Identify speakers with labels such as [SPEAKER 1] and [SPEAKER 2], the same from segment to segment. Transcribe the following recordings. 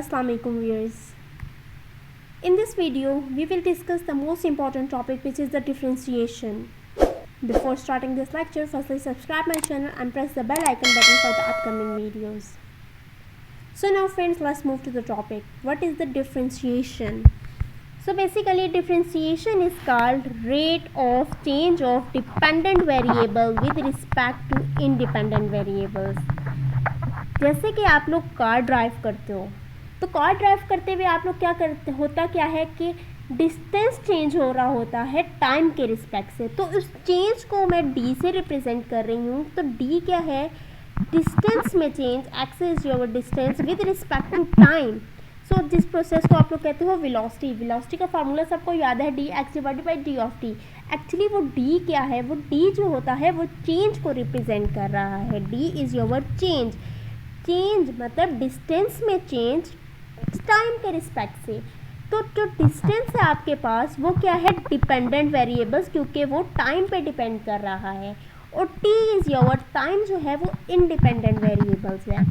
[SPEAKER 1] Assalamu alaikum viewers. In this video, we will discuss the most important topic, which is the differentiation. Before starting this lecture, firstly subscribe my channel and press the bell icon button for the upcoming videos. So now friends, let's move to the topic. What is the differentiation? So basically differentiation is called rate of change of dependent variable with respect to independent variables. जैसे कि आप लोग car drive करते हो, तो car drive करते हुए आप लोग क्या करते होता क्या है कि डिस्टेंस चेंज हो रहा होता है टाइम के रिस्पेक्ट से। तो उस चेंज को मैं डी से रिप्रेजेंट कर रही हूँ। तो डी क्या है? डिस्टेंस में change. X is your distance with respect to time. So जिस प्रोसेस को आप लोग कहते हो वेलोसिटी। वेलोसिटी का फार्मूला सबको याद है, D x divided by D of T. Actually वो डी क्या है? वो डी जो होता है वो चेंज को रिप्रेजेंट कर रहा है। D is your change. Change मतलब डिस्टेंस में चेंज टाइम के रिस्पेक्ट से। तो जो डिस्टेंस है आपके पास वो क्या है? डिपेंडेंट वेरिएबल्स, क्योंकि वो टाइम पे डिपेंड कर रहा है। और टी इज़ योर टाइम जो है वो इंडिपेंडेंट वेरिएबल्स है।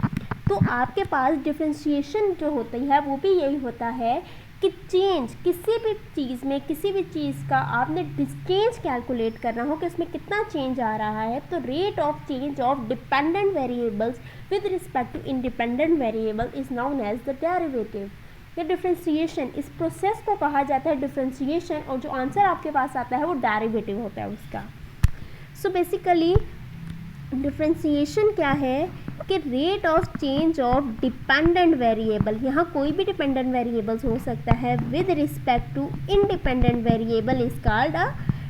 [SPEAKER 1] तो आपके पास डिफरेंशिएशन जो होती है वो भी यही होता है कि चेंज किसी भी चीज़ में, किसी भी चीज़ का आपने चेंज कैलकुलेट करना हो कि उसमें कितना चेंज आ रहा है। तो rate of change of dependent variables with respect to independent variable is known as the derivative. ये डिफरेंशिएशन, इस प्रोसेस को कहा जाता है डिफरेंशिएशन, और जो आंसर आपके पास आता है वो डेरिवेटिव होता है उसका। सो बेसिकली डिफरेंशिएशन क्या है कि rate of change of dependent variable, यहाँ कोई भी डिपेंडेंट वेरिएबल्स हो सकता है, with respect to independent variable is called a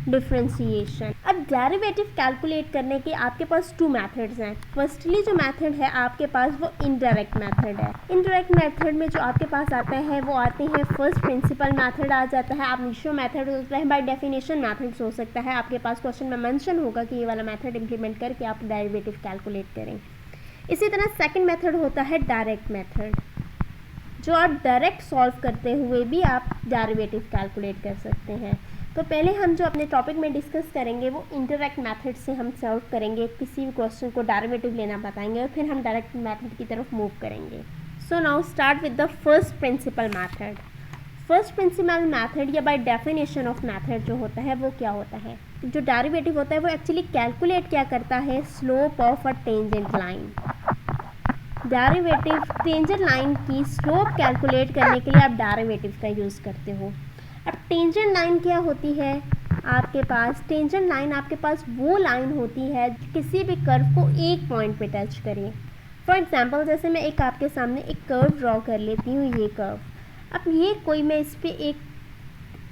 [SPEAKER 1] differentiation. अब डेरिवेटिव कैलकुलेट करने के आपके पास टू मेथड्स हैं। फर्स्टली जो मेथड है आपके पास वो इनडायरेक्ट मेथड है। इनडायरेक्ट मेथड में जो आपके पास आता है वो आते हैं फर्स्ट प्रिंसिपल मेथड आ जाता है, आप इनिशियो मेथड हो सकता है, बाय डेफिनेशन मेथड्स हो सकता है। आपके पास क्वेश्चन में मेंशन होगा कि ये वाला मेथड इंप्लीमेंट करके आप डेरिवेटिव कैलकुलेट करें। इसी तरह सेकंड मेथड होता है डायरेक्ट मेथड, जो आप डायरेक्ट सॉल्व करते हुए भी आप डेरिवेटिव कैलकुलेट कर सकते हैं। तो पहले हम जो अपने टॉपिक में डिस्कस करेंगे वो इंटरैक्ट मेथड से हम सॉल्व करेंगे, किसी भी क्वेश्चन को डेरिवेटिव लेना बताएंगे और फिर हम डायरेक्ट मेथड की तरफ मूव करेंगे। So now start with the first principle method. First principle method या बाय डेफिनेशन ऑफ मेथड जो होता है वो क्या होता है? जो डेरिवेटिव होता है वो एक्चुअली कैलकुलेट क्या करता है? Slope of a tangent line. Derivative tangent line की स्लोप कैलकुलेट करने के लिए आप डेरिवेटिव का यूज़ करते हो। अब टेंजेंट लाइन क्या होती है आपके पास? टेंजेंट लाइन आपके पास वो लाइन होती है किसी भी कर्व को एक पॉइंट पे टच करे। फॉर एग्जांपल जैसे मैं एक आपके सामने एक कर्व ड्रॉ कर लेती हूँ, ये कर्व। अब ये कोई मैं इस पर एक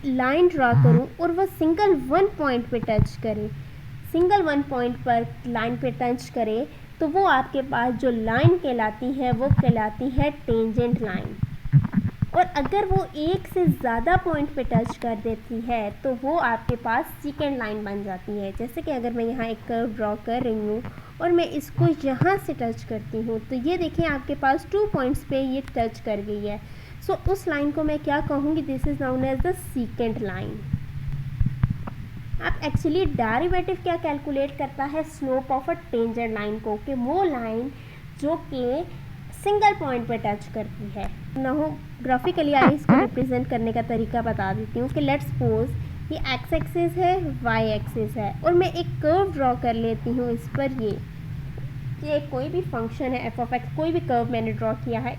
[SPEAKER 1] लाइन ड्रॉ करूँ और वह सिंगल वन पॉइंट पे टच करे, सिंगल वन पॉइंट पर लाइन पे टच करे, तो वो आपके पास जो लाइन कहलाती है वो कहलाती है टेंजेंट लाइन। और अगर वो एक से ज़्यादा पॉइंट पे टच कर देती है तो वो आपके पास सेकेंड लाइन बन जाती है। जैसे कि अगर मैं यहाँ एक कर्व ड्रॉ कर रही हूँ और मैं इसको यहाँ से टच करती हूँ, तो ये देखें आपके पास 2 पॉइंट्स पे ये टच कर गई है। सो उस लाइन को मैं क्या कहूँगी? This is known as the second line. अब एक्चुअली डेरिवेटिव क्या कैलकुलेट करता है? Slope of a tangent line को, कि वो लाइन जो कि सिंगल पॉइंट पे टच करती है ना हो। ग्राफिकली आई इसको रिप्रेजेंट करने का तरीका बता देती हूँ कि लेट्स सपोज ये एक्स एक्सिस है, वाई एक्सिस है, और मैं एक कर्व ड्रॉ कर लेती हूँ इस पर। ये कोई भी फंक्शन है एफ ऑफ एक्स, कोई भी कर्व मैंने ड्रॉ किया है।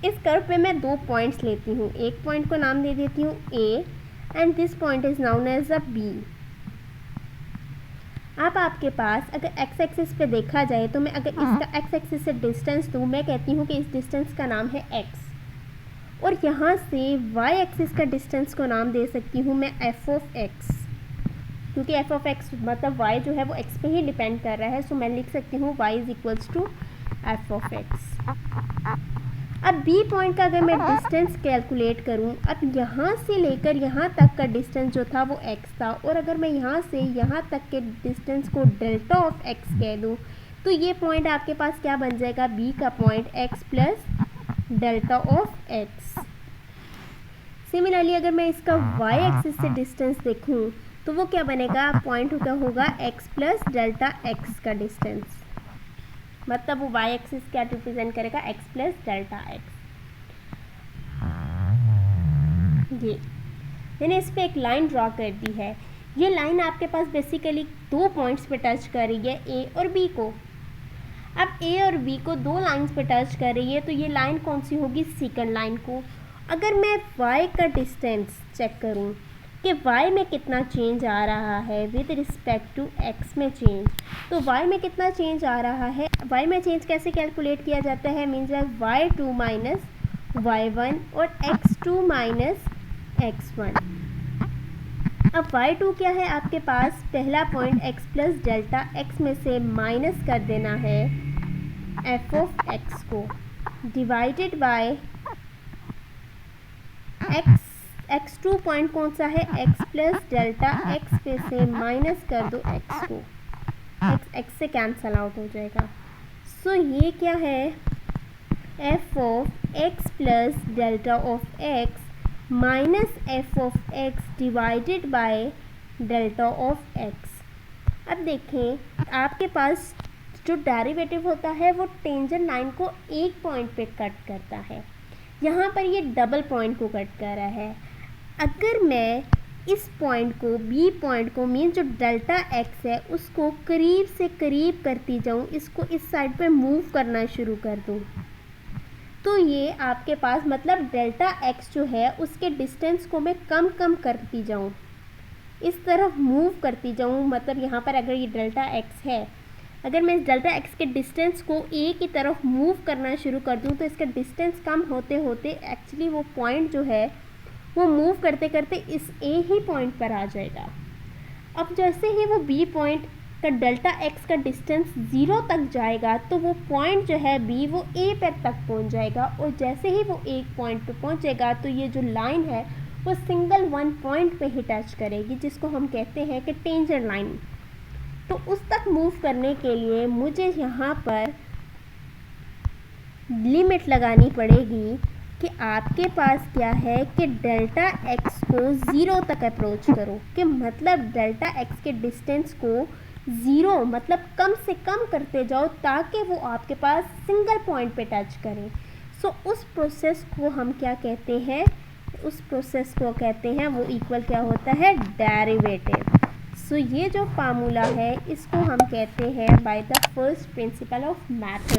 [SPEAKER 1] इस कर्व पे मैं 2 पॉइंट्स लेती हूँ, एक पॉइंट को नाम दे देती हूँ A and this point is known as a B. अब आपके पास अगर एक्स एक्सिस पे देखा जाए तो मैं अगर इसका एक्स एक्सिस से डिस्टेंस दूँ, मैं कहती हूँ कि इस डिस्टेंस का नाम है एक्स, और यहाँ से वाई एक्सिस का डिस्टेंस को नाम दे सकती हूँ मैं एफ ऑफ एक्स, क्योंकि एफ ऑफ एक्स मतलब वाई जो है वो एक्स पे ही डिपेंड कर रहा है। सो मैं लिख सकती हूँ Y is equals to F of X. अब बी पॉइंट का अगर मैं डिस्टेंस कैलकुलेट करूं, अब यहाँ से लेकर यहाँ तक का डिस्टेंस जो था वो x था, और अगर मैं यहाँ से यहाँ तक के डिस्टेंस को डेल्टा ऑफ x कह दूं, तो ये पॉइंट आपके पास क्या बन जाएगा? b का point x plus delta of x। Similarly अगर मैं इसका y एक्सिस से डिस्टेंस देखूँ तो वो क्या बनेगा? पॉइंट क्या होगा? x प्लस डेल्टा x का डिस्टेंस, मतलब वो y एक्सिस क्या रिप्रेजेंट करेगा? x plus delta x। ये मैंने इस पर एक लाइन ड्रॉ कर दी है। ये लाइन आपके पास बेसिकली 2 पॉइंट्स पे टच कर रही है, ए और बी को। अब ए और बी को 2 लाइंस पे टच कर रही है, तो ये लाइन कौन सी होगी? सेकंड लाइन को। अगर मैं y का डिस्टेंस चेक करूं कि y में कितना चेंज आ रहा है विद रिस्पेक्ट टू x में चेंज, तो y में कितना चेंज आ रहा है, y में चेंज कैसे कैलकुलेट किया जाता है? मीन्स y2 माइनस y1 और x2 माइनस x1। अब y2 क्या है आपके पास? पहला point x plus delta x में से माइनस कर देना है f ऑफ x को, डिवाइडेड बाय x2 पॉइंट कौन सा है? x प्लस डेल्टा x पे से माइनस कर दो x को, x से कैंसल आउट हो जाएगा। सो ये क्या है? f of x plus delta of x minus f of x divided by delta of x। अब देखें आपके पास जो डेरिवेटिव होता है वो टेंजेंट लाइन को एक पॉइंट पे कट करता है, यहाँ पर ये डबल पॉइंट को कट कर रहा है। अगर मैं इस पॉइंट को, बी पॉइंट को, मीन जो डेल्टा एक्स है उसको करीब से करीब करती जाऊँ, इसको इस साइड पे मूव करना शुरू कर दूँ, तो ये आपके पास मतलब डेल्टा एक्स जो है उसके डिस्टेंस को मैं कम करती जाऊँ, इस तरफ मूव करती जाऊँ। मतलब यहाँ पर अगर ये डेल्टा एक्स है, अगर मैं इस डेल्टा एक्स के डिस्टेंस को ए की तरफ मूव करना शुरू कर दूँ, तो इसका डिस्टेंस कम होते होते एक्चुअली वो पॉइंट जो है वो मूव करते करते इस ए ही पॉइंट पर आ जाएगा। अब जैसे ही वो बी पॉइंट का डेल्टा एक्स का डिस्टेंस 0 तक जाएगा, तो वो पॉइंट जो है बी वो ए पर तक पहुंच जाएगा, और जैसे ही वो एक पॉइंट पे पहुंचेगा तो ये जो लाइन है वो सिंगल 1 पॉइंट पे ही टच करेगी, जिसको हम कहते हैं कि टेंजेंट लाइन। तो उस तक मूव करने के लिए मुझे यहाँ पर लिमिट लगानी पड़ेगी कि आपके पास क्या है कि डेल्टा एक्स को 0 तक अप्रोच करो, कि मतलब डेल्टा एक्स के डिस्टेंस को 0 मतलब कम से कम करते जाओ ताकि वो आपके पास सिंगल पॉइंट पे टच करें। सो उस प्रोसेस को हम क्या कहते हैं? उस प्रोसेस को कहते हैं, वो इक्वल क्या होता है? डेरिवेटिव। सो ये जो फार्मूला है इसको हम कहते हैं by the first principle of method.